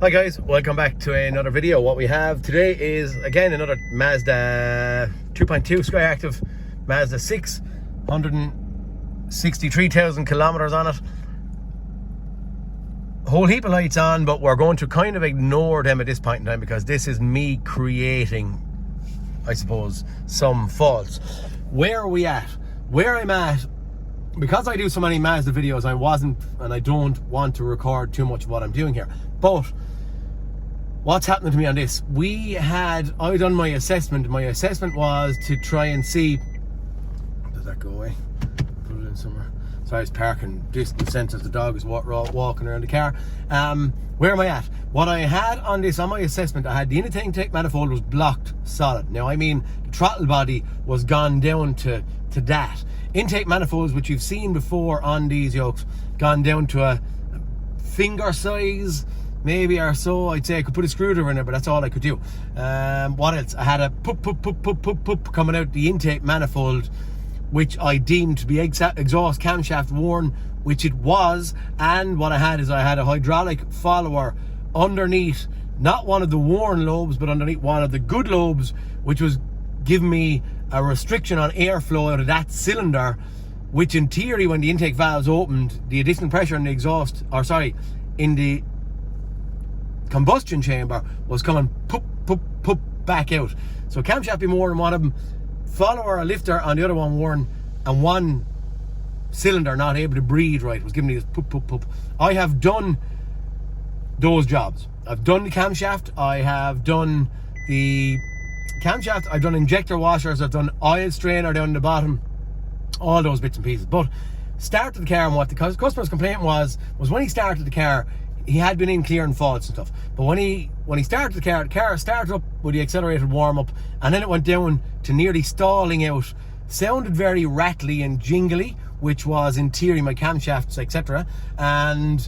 Hi guys, welcome back to another video. What we have today is again another Mazda 2.2 Skyactiv Mazda 6, 163,000 kilometers on it. Whole heap of lights on, but we're going to kind of ignore them at this point in time because this is me creating, I suppose, some faults. Where are we at? Where I'm at, because I do so many Mazda videos, I wasn't and I don't want to record too much of what I'm doing here. But what's happening to me on this? I done my assessment. My assessment was to try and see, does that go away? Put it in somewhere. So I was parking distance sensors, the dog is walking around the car. Where am I at? What I had on this, on my assessment, I had the intake manifold was blocked solid. Now I mean the throttle body was gone down to that. Intake manifolds, which you've seen before on these yokes, gone down to a finger size, maybe or so. I'd say I could put a screwdriver in there, but that's all I could do. What else? I had a poop coming out the intake manifold, which I deemed to be exhaust camshaft worn, which it was. And what I had is I had a hydraulic follower underneath, not one of the worn lobes, but underneath one of the good lobes, which was giving me a restriction on airflow out of that cylinder, which in theory, when the intake valves opened, the additional pressure in the exhaust, or sorry, in the combustion chamber was coming poop back out. So camshaft be more than one of them, follower or lifter on the other one worn, and one cylinder not able to breathe right, was giving me this poop. I have done those jobs. I've done the camshaft, I have done the camshaft, I've done injector washers, I've done oil strainer down the bottom, all those bits and pieces. But started the car, and what the customer's complaint was when he started the car, he had been in clearing faults and stuff, but when he started the car started up with the accelerated warm up, and then it went down to nearly stalling out. Sounded very rattly and jingly, which was in theory my camshafts, etc. And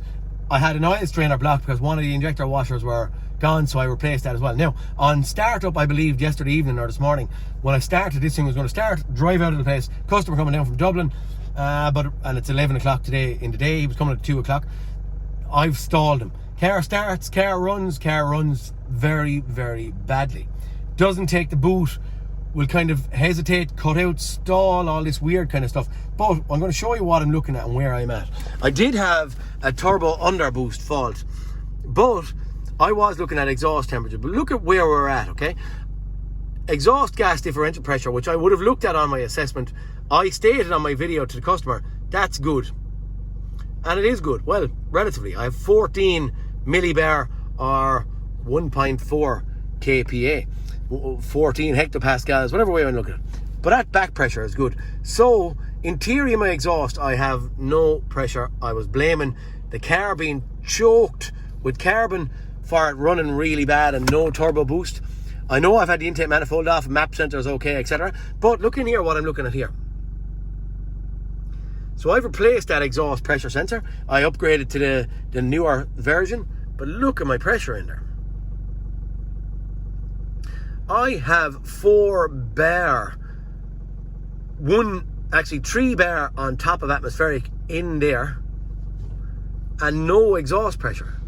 I had an oil strainer blocked because one of the injector washers were gone, so I replaced that as well. Now on startup, I believe yesterday evening or this morning, when I started, this thing was going to start, drive out of the place, customer coming down from Dublin, and it's 11 o'clock today in the day, he was coming at 2 o'clock. I've stalled him. Car starts, car runs very, very badly. Doesn't take the boot, will kind of hesitate, cut out, stall, all this weird kind of stuff. But I'm going to show you what I'm looking at and where I'm at. I did have a turbo underboost fault, but I was looking at exhaust temperature. But look at where we're at, okay? Exhaust gas differential pressure, which I would have looked at on my assessment, I stated on my video to the customer, that's good. And it is good, well, relatively. I have 14 millibar or 1.4 kPa, 14 hectopascals, whatever way I look at it. But that back pressure is good. So, in theory, in my exhaust, I have no pressure. I was blaming the car being choked with carbon for it running really bad and no turbo boost. I know I've had the intake manifold off, map sensors okay, etc. But look in here what I'm looking at here. So I've replaced that exhaust pressure sensor. I upgraded to the newer version, but look at my pressure in there. I have 4 bar, 3 bar on top of atmospheric in there, and no exhaust pressure.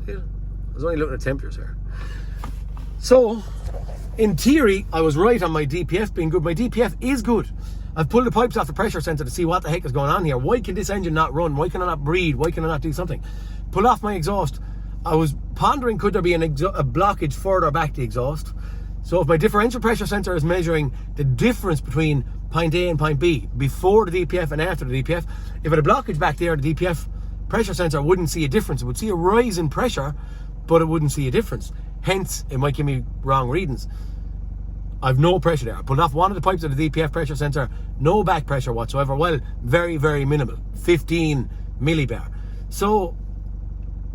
See, I was only looking at temperatures here. So, in theory, I was right on my DPF being good. My DPF is good. I've pulled the pipes off the pressure sensor to see what the heck is going on here. Why can this engine not run? Why can I not breathe? Why can I not do something? Pull off my exhaust. I was pondering, could there be a blockage further back the exhaust? So if my differential pressure sensor is measuring the difference between point A and point B, before the DPF and after the DPF, if it had a blockage back there, the DPF pressure sensor wouldn't see a difference. It would see a rise in pressure, but it wouldn't see a difference. Hence, it might give me wrong readings. I've no pressure there. I pulled off one of the pipes of the DPF pressure sensor, no back pressure whatsoever. Well, very, very minimal, 15 millibar. So,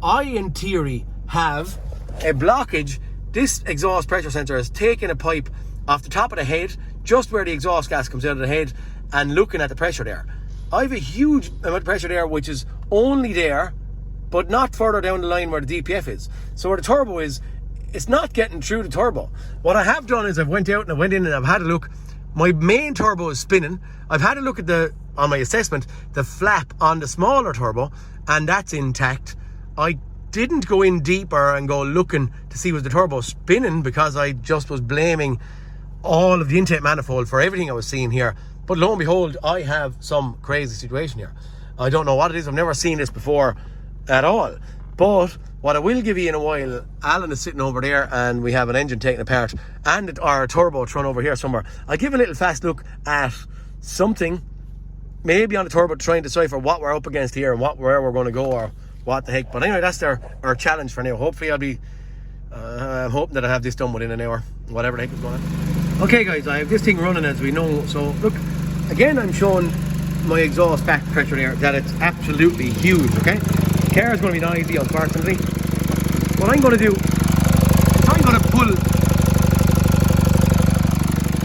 I, in theory, have a blockage. This exhaust pressure sensor has taken a pipe off the top of the head, just where the exhaust gas comes out of the head, and looking at the pressure there. I have a huge amount of pressure there, which is only there, but not further down the line where the DPF is. So where the turbo is, it's not getting through the turbo. What I have done is I've went out and I went in and I've had a look. my main turbo is spinning. I've had a look at on my assessment, the flap on the smaller turbo, and that's intact. I didn't go in deeper and go looking to see was the turbo spinning, because I just was blaming all of the intake manifold for everything I was seeing here. But lo and behold, I have some crazy situation here. I don't know what it is. I've never seen this before at all. But what I will give you in a while, Alan is sitting over there and we have an engine taken apart and our turbo thrown over here somewhere. I'll give a little fast look at something, maybe on the turbo, to try and decipher what we're up against here and where we're going to go or what the heck. But anyway, that's our challenge for now. Hopefully I'm hoping that I have this done within an hour, whatever the heck is going on. Okay guys, I have this thing running as we know. So look, again, I'm showing my exhaust back pressure there, that it's absolutely huge, okay? The car is going to be noisy, unfortunately. What I'm going to do is I'm going to pull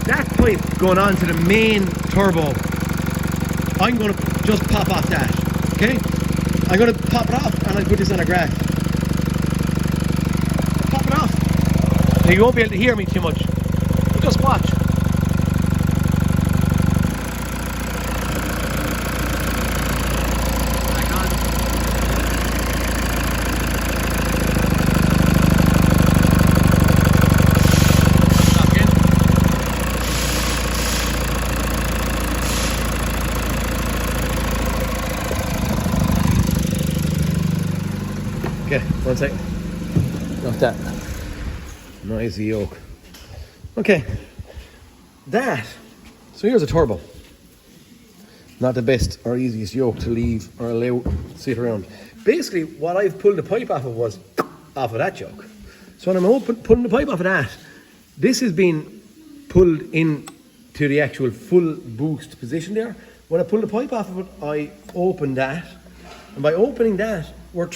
that pipe going on to the main turbo. I'm going to just pop off that, okay? I'm going to pop it off and I'll put this on a graph. Pop it off. Now you won't be able to hear me too much, but just watch. Okay, 1 second. Not that noisy yoke. Okay, so here's a turbo. Not the best or easiest yoke to leave or allow sit around. Basically, what I've pulled the pipe off of was off of that yoke. So when I'm pulling the pipe off of that, this is being pulled in to the actual full boost position there. When I pull the pipe off of it, I open that. And by opening that, I'm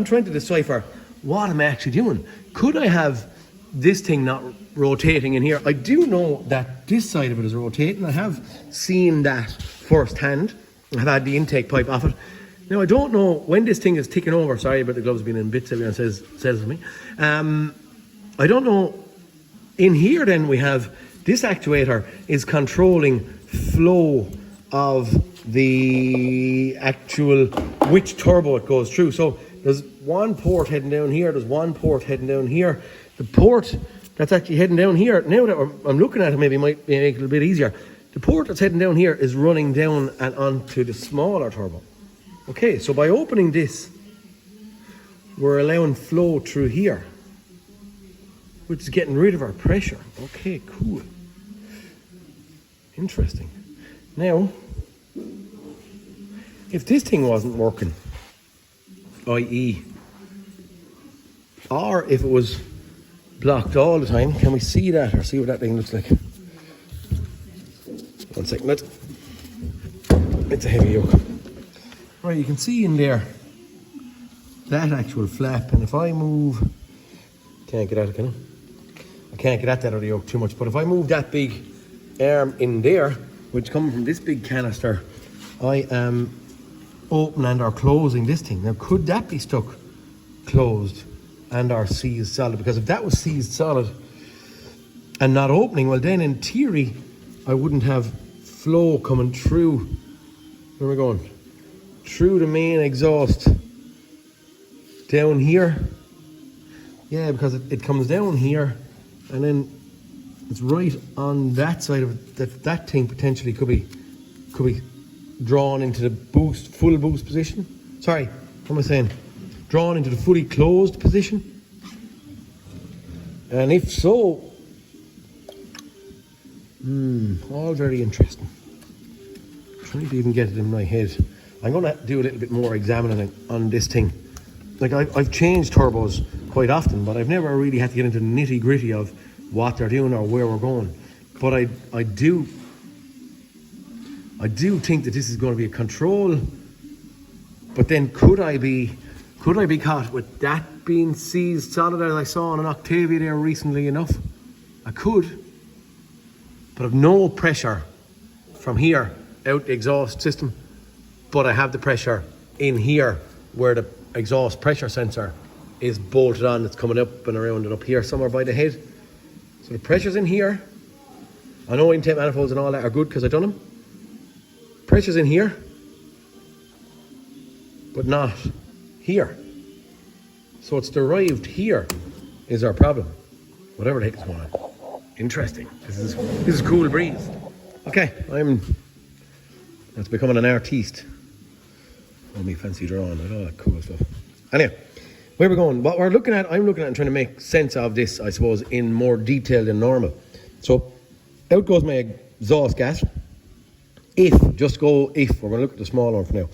trying to decipher what I'm actually doing. Could I have this thing not rotating in here? I do know that this side of it is rotating. I have seen that firsthand. I've had the intake pipe off it. Now I don't know when this thing is ticking over. Sorry about the gloves being in bits, everyone says to me. I don't know. In here then we have this actuator is controlling flow of the actual which turbo it goes through. So there's one port heading down here, there's one port heading down here. The port that's actually heading down here, now that I'm looking at it, maybe might make it a little bit easier. The port that's heading down here is running down and onto the smaller turbo. Okay, so by opening this, we're allowing flow through here, which is getting rid of our pressure. Okay, cool. Interesting. Now, if this thing wasn't working, i.e., or if it was blocked all the time, can we see that or see what that thing looks like? 1 second, it's a heavy yoke. Right, you can see in there that actual flap, and if I move, can't get at it, can I? I can't get at that other yoke too much, but if I move that big arm in there, which comes from this big canister, I am opening or closing this thing. Now, could that be stuck closed and or seized solid? Because if that was seized solid and not opening, well then in theory I wouldn't have flow coming through. Where are we going? Through the main exhaust down here. Yeah, because it comes down here and then it's right on that side of it. That thing potentially could be drawn into the full boost position. Sorry, what am I saying? Drawn into the fully closed position. And if so, all very interesting. I'm trying to even get it in my head. I'm going to do a little bit more examining on this thing. Like I've changed turbos quite often, but I've never really had to get into the nitty gritty of what they're doing or where we're going. But I do think that this is going to be a control. But then could I be caught with that being seized solid as I saw on an Octavia there recently enough? I could, but I've no pressure from here out the exhaust system, but I have the pressure in here where the exhaust pressure sensor is bolted on. It's coming up and around and up here somewhere by the head. So the pressure's in here, I know intake manifolds and all that are good because I've done them. Pressure's in here, but not here. So it's derived here is our problem. Whatever the heck is going on. Interesting. This is cool breeze. Okay, that's becoming an artiste. Oh, me fancy drawing and all that cool stuff. Anyway, where we're going, what I'm looking at and trying to make sense of this, I suppose, in more detail than normal. So, out goes my exhaust gas. We're going to look at the small one for now.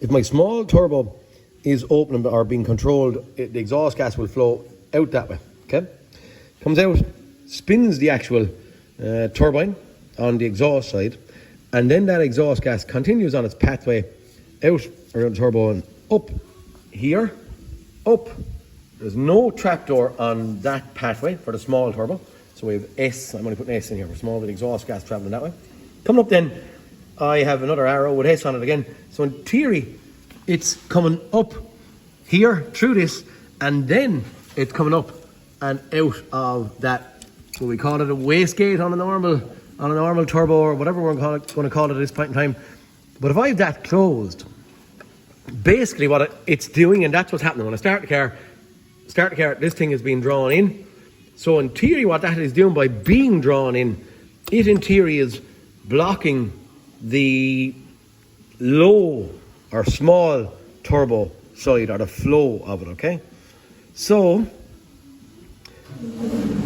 If my small turbo is open or being controlled, the exhaust gas will flow out that way, okay? Comes out, spins the actual turbine on the exhaust side, and then that exhaust gas continues on its pathway out around the turbo and up here, up. There's no trapdoor on that pathway for the small turbo. So we have S, I'm only putting S in here for small with exhaust gas traveling that way. Coming up then, I have another arrow with S on it again. So in theory, it's coming up here through this, and then it's coming up and out of that, so we call it a wastegate on a normal turbo or whatever we're going to call it at this point in time. But if I have that closed, basically what it's doing, and that's what's happening when I start the car, this thing is being drawn in. So in theory, what that is doing by being drawn in, it in theory is blocking the low or small turbo side or the flow of it, okay? So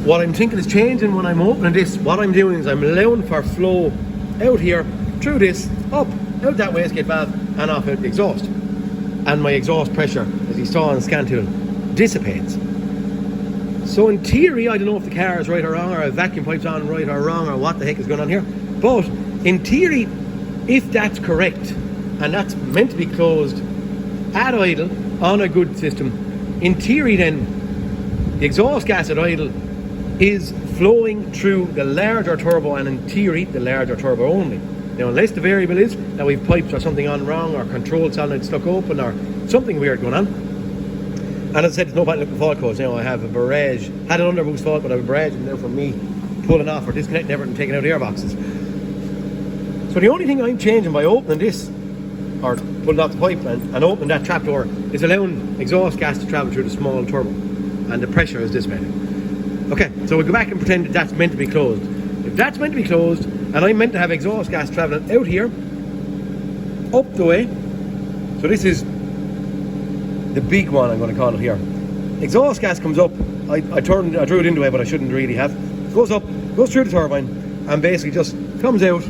what I'm thinking is changing when I'm opening this. What I'm doing is I'm allowing for flow out here through this, up out that wastegate valve and off out the exhaust, and my exhaust pressure, as you saw on the scan tool, dissipates. So in theory, I don't know if the car is right or wrong, or a vacuum pipe's on right or wrong, or what the heck is going on here, but in theory, if that's correct and that's meant to be closed at idle on a good system, in theory then the exhaust gas at idle is flowing through the larger turbo, and in theory the larger turbo only. Now unless the variable is that we've pipes or something on wrong, or control solenoid stuck open, or something weird going on. And as I said, there's no point looking for fault codes. Now I have a barrage, had an underboost fault, but I have a barrage in there from me pulling off or disconnecting everything, taking out the airboxes. So the only thing I'm changing by opening this, or pulling off the pipe and opening that trapdoor, is allowing exhaust gas to travel through the small turbo, and the pressure is dissipated. Okay, so we'll go back and pretend that that's meant to be closed. If that's meant to be closed, and I'm meant to have exhaust gas traveling out here, up the way, so this is the big one, I'm going to call it here. Exhaust gas comes up, I drew it into it, but I shouldn't really have. Goes up, goes through the turbine, and basically just comes out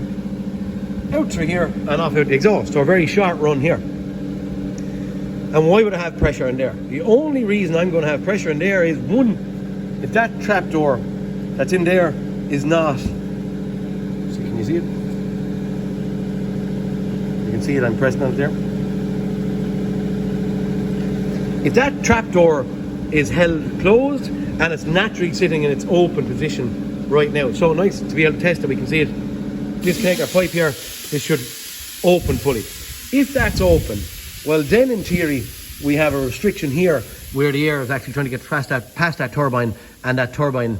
through here and off out the exhaust. So a very short run here. And why would I have pressure in there? The only reason I'm going to have pressure in there is, one, if that trapdoor that's in there is not, can you see it? You can see it, I'm pressing on it there. If that trapdoor is held closed and it's naturally sitting in its open position right now, so nice to be able to test it, we can see it. Disconnect our pipe here, this should open fully. If that's open, well then in theory we have a restriction here where the air is actually trying to get past that turbine, and that turbine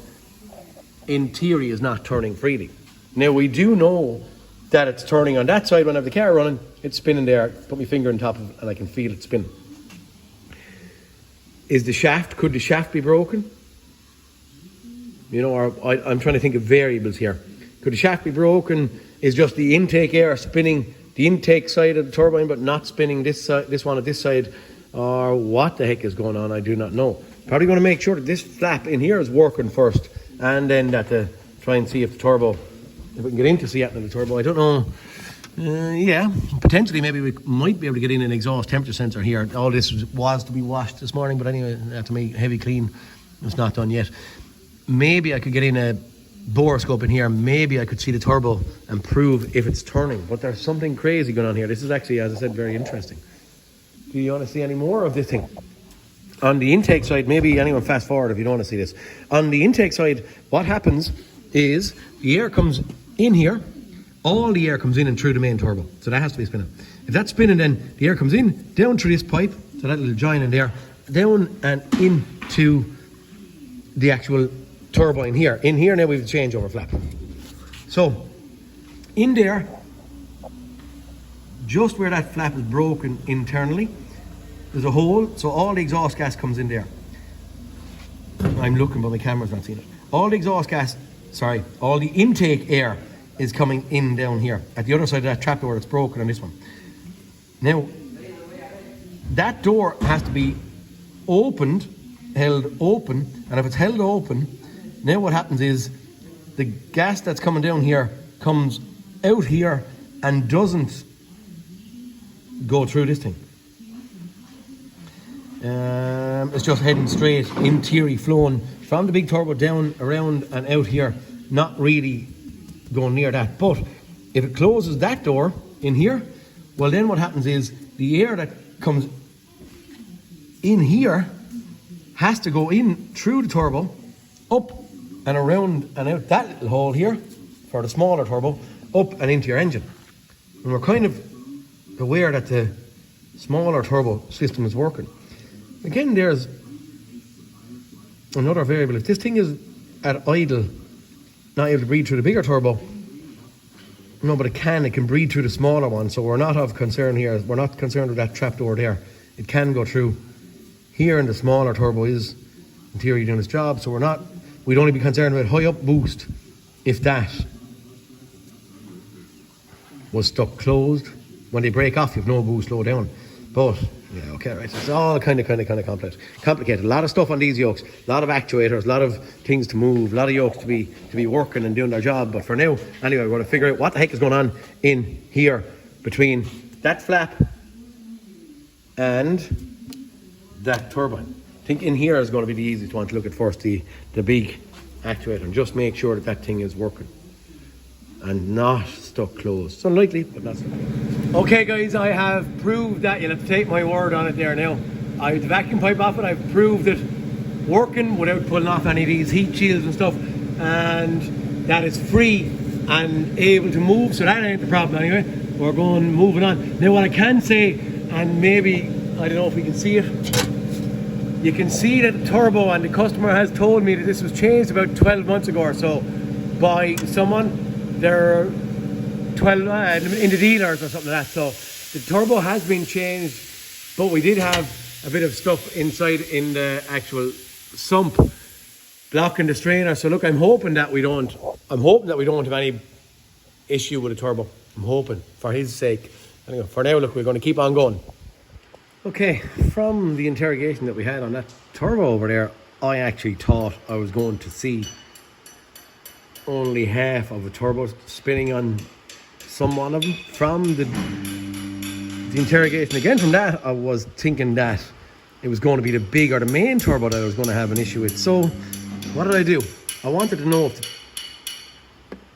in theory is not turning freely. Now we do know that it's turning on that side when I have the car running, it's spinning there, put my finger on top of it and I can feel it spin. Could the shaft be broken? You know, or I'm trying to think of variables here. Could the shaft be broken? Is just the intake air spinning the intake side of the turbine but not spinning this one at this side? Or what the heck is going on? I do not know. Probably going to make sure that this flap in here is working first, and then try and see if the turbo, if we can get in to see it in the turbo. I don't know. Yeah, potentially maybe we might be able to get in an exhaust temperature sensor here. All this was to be washed this morning, but anyway, after me heavy clean, it's not done yet. Maybe I could get in a borescope in here. Maybe I could see the turbo and prove if it's turning. But there's something crazy going on here. This is actually, as I said, very interesting. Do you want to see any more of this thing? On the intake side, maybe anyone fast forward if you don't want to see this. On the intake side, what happens is the air comes in here. All the air comes in and through the main turbo, so that has to be spinning. If that's spinning, then the air comes in, down through this pipe, so that little join in there, down and into the actual turbine here. In here now we have the changeover flap. So in there, just where that flap is broken internally, there's a hole, so all the exhaust gas comes in there. I'm looking, but my camera's not seeing it. All the exhaust gas, sorry, all the intake air is coming in down here at the other side of that trapdoor that's broken on this one. Now, that door has to be opened, held open, and if it's held open, now what happens is the gas that's coming down here comes out here and doesn't go through this thing. It's just heading straight, in theory, flowing from the big turbo down, around and out here, not really going near that. But if it closes that door in here, well then what happens is the air that comes in here has to go in through the turbo, up and around and out that little hole here for the smaller turbo, up and into your engine. And we're kind of aware that the smaller turbo system is working. Again, there's another variable. If this thing is at idle, not able to breathe through the bigger turbo, no, but it can breathe through the smaller one, so we're not of concern here. We're not concerned with that trapdoor there. It can go through here, and the smaller turbo is in theory doing its job, so we'd only be concerned about high up boost if that was stuck closed. When they break off, you have no boost low down. But yeah, okay, right. It's all kind of complicated. A lot of stuff on these yokes, a lot of actuators, a lot of things to move, a lot of yokes to be working and doing their job. But for now, anyway, we're going to figure out what the heck is going on in here between that flap and that turbine. I think in here is going to be the easiest one to look at first, the big actuator, and just make sure that that thing is working and not stuck closed. It's unlikely, but not stuck closed. Okay guys, I have proved that. You'll have to take my word on it there now. I have the vacuum pipe off it. I've proved it working without pulling off any of these heat shields and stuff, and that it's free and able to move, so that ain't the problem anyway. We're moving on. Now what I can say, and maybe, I don't know if we can see it, you can see that the turbo, and the customer has told me that this was changed about 12 months ago or so by someone. They're 12 in the dealers or something like that. So the turbo has been changed, but we did have a bit of stuff inside in the actual sump blocking the strainer. So look, I'm hoping that we don't have any issue with the turbo. I'm hoping, for his sake. Anyway, for now, look, we're going to keep on going. Okay, from the interrogation that we had on that turbo over there, I actually thought I was going to see only half of a turbo spinning on some one of them. From the interrogation again from that, I was thinking that it was going to be the big or the main turbo that I was going to have an issue with. So what did I do? I wanted to know if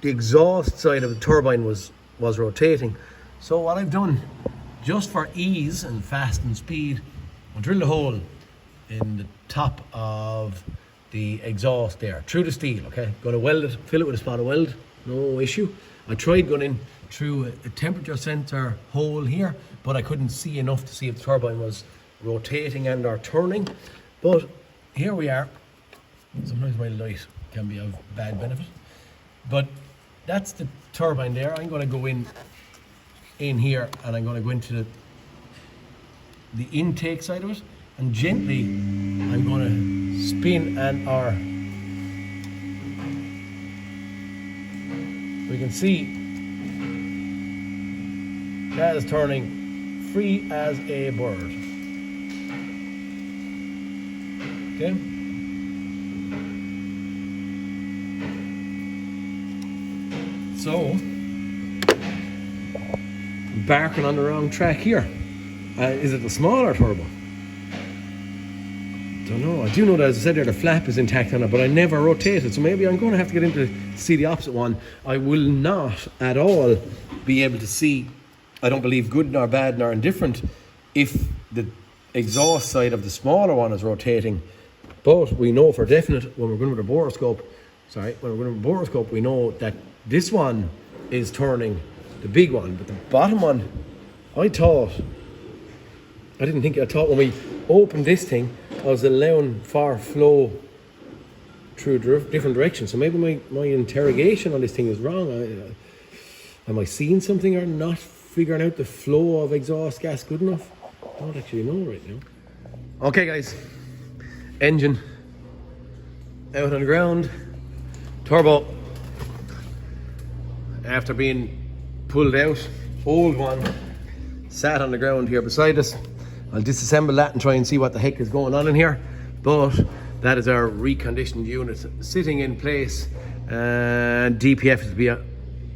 the exhaust side of the turbine was rotating. So what I've done, just for ease and fast and speed, I drilled a hole in the top of the exhaust there, through the steel, okay? Going to weld it, fill it with a spot of weld, no issue. I tried going in through a temperature sensor hole here, but I couldn't see enough to see if the turbine was rotating and or turning. But here we are. Sometimes my light can be of bad benefit. But that's the turbine there. I'm going to go in here, and I'm going to go into the intake side of it, and gently I'm going to spin and or we can see that is turning free as a bird. Okay. So barking on the wrong track here. Is it the smaller turbo? Don't know. I do know that, as I said there, the flap is intact on it, but I never rotate it, so maybe I'm going to have to get into to see the opposite one. I will not at all be able to see, I don't believe, good nor bad nor indifferent if the exhaust side of the smaller one is rotating. But we know for definite when we're going with a boroscope, we know that this one is turning, the big one, but the bottom one, I thought when we opened this thing, I was allowing for flow through a different direction. So maybe my interrogation on this thing is wrong. Am I seeing something or not figuring out the flow of exhaust gas good enough? I don't actually know right now. Okay guys, engine out on the ground, turbo after being pulled out, old one sat on the ground here beside us. I'll disassemble that and try and see what the heck is going on in here, but that is our reconditioned unit sitting in place, and DPF is to be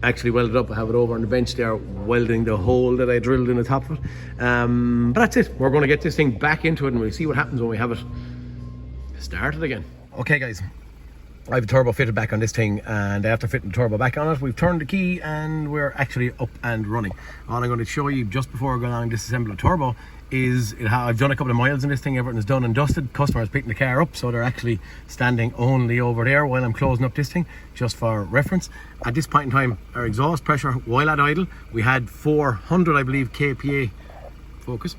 actually welded up. I have it over on the bench there, welding the hole that I drilled in the top of it. But that's it. We're going to get this thing back into it and we'll see what happens when we have it started again. Okay guys, I have a turbo fitted back on this thing, and after fitting the turbo back on it, we've turned the key and we're actually up and running. All I'm going to show you just before I go along and disassemble the turbo is I've done a couple of miles in this thing. Everything is done and dusted. Customers picking the car up, so they're actually standing only over there while I'm closing up this thing, just for reference. At this point in time, our exhaust pressure while at idle, we had 400, I believe, kPa. Focus.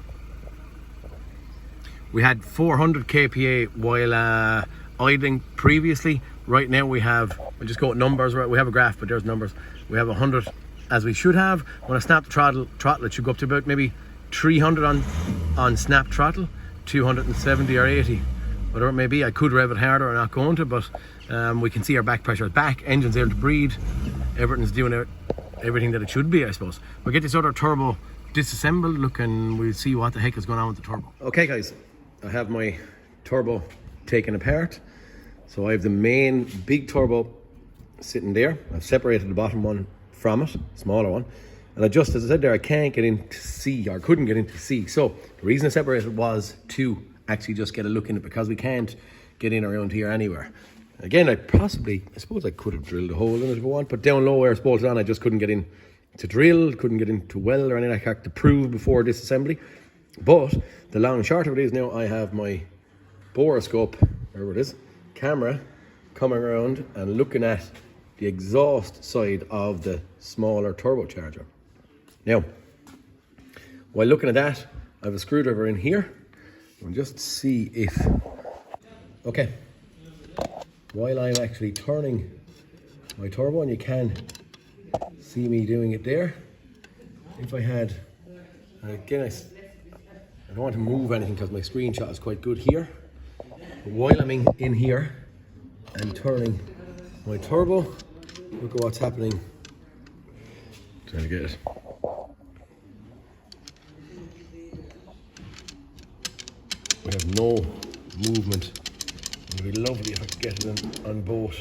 We had 400 kPa while idling previously. Right now we have, we'll just go with numbers, right? We have a graph, but there's numbers. We have 100 as we should have. When I snap the throttle, it should go up to about maybe 300 on snap throttle, 270 or 80, whatever it may be. I could rev it harder, or not going to, but we can see our back pressure is back, engine's able to breathe, everything's doing everything that it should be, I suppose. We'll get this other turbo disassembled, look, and we'll see what the heck is going on with the turbo. Okay guys, I have my turbo taken apart. So I have the main big turbo sitting there. I've separated the bottom one from it, smaller one. And I just, as I said there, I can't get into C, or couldn't get into C. So the reason I separated was to actually just get a look in it, because we can't get in around here anywhere. Again, I suppose I could have drilled a hole in it if I want, but down low where it's bolted on, I just couldn't get in to drill, couldn't get into weld or anything like that to prove before disassembly. But the long and short of it is now I have my boroscope, wherever it is, camera coming around and looking at the exhaust side of the smaller turbocharger. Now, while looking at that, I have a screwdriver in here. We'll just see if, okay, while I'm actually turning my turbo, and you can see me doing it there, if I had, again, I don't want to move anything because my screenshot is quite good here. But while I'm in here and turning my turbo, look at what's happening. Trying to get it. We have no movement. It would be lovely if I could get it on both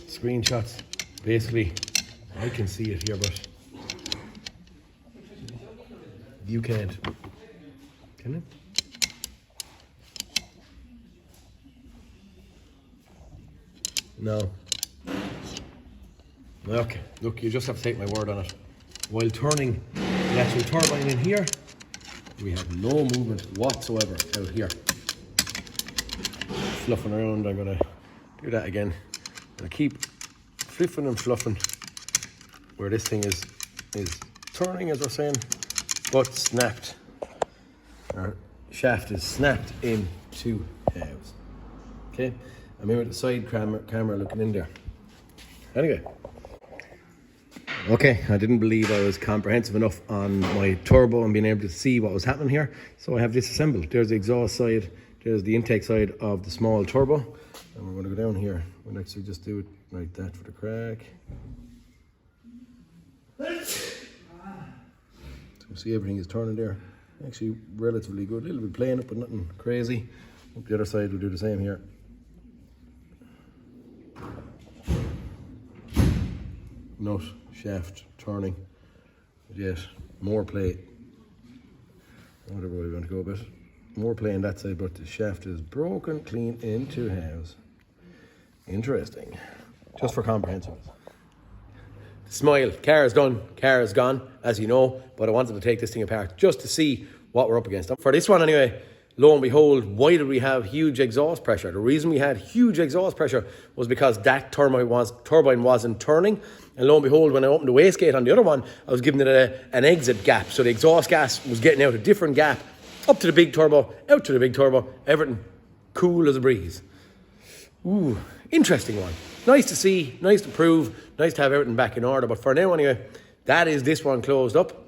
screenshots. Basically, I can see it here, but you can't. Can it? No. Okay, look, you just have to take my word on it. While turning the actual turbine in here, we have no movement whatsoever out here. Fluffing around, I'm gonna do that again. I'm gonna keep flipping and fluffing where this thing is turning, as we're saying, but snapped. Our shaft is snapped in two halves. Okay, I'm in with the side camera looking in there. Anyway. Okay, I didn't believe I was comprehensive enough on my turbo and being able to see what was happening here, so I have disassembled. There's the exhaust side, there's the intake side of the small turbo, and we're going to go down here. We'll actually just do it like that for the crack. So see, everything is turning there. Actually relatively good, a little bit playing it, but nothing crazy. Up the other side, we'll do the same here. Nut, shaft, turning, but yet more play, whatever way we want to go about it. More play on that side, but the shaft is broken clean in two halves. Interesting. Just for comprehensiveness. Smile, car is done, car is gone, as you know, but I wanted to take this thing apart just to see what we're up against. For this one anyway, lo and behold, why did we have huge exhaust pressure? The reason we had huge exhaust pressure was because that turbine wasn't turning. And lo and behold, when I opened the wastegate on the other one, I was giving it an exit gap. So the exhaust gas was getting out a different gap, up to the big turbo, out to the big turbo, everything cool as a breeze. Ooh, interesting one. Nice to see, nice to prove, nice to have everything back in order. But for now anyway, that is this one closed up.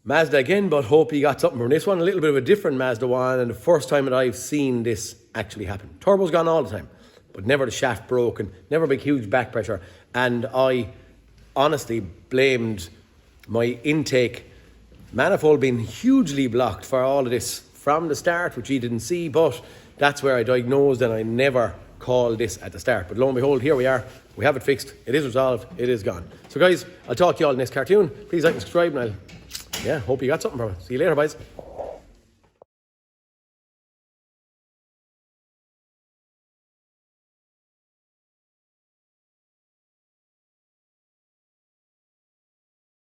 Mazda again, but hope you got something from this one. A little bit of a different Mazda one, and the first time that I've seen this actually happen. Turbo's gone all the time, but never the shaft broken, never big huge back pressure. And I honestly blamed my intake manifold being hugely blocked for all of this from the start, which you didn't see, but that's where I diagnosed, and I never called this at the start. But lo and behold, here we are. We have it fixed. It is resolved. It is gone. So guys, I'll talk to you all in this cartoon. Please like and subscribe, and I'll hope you got something from it. See you later, boys.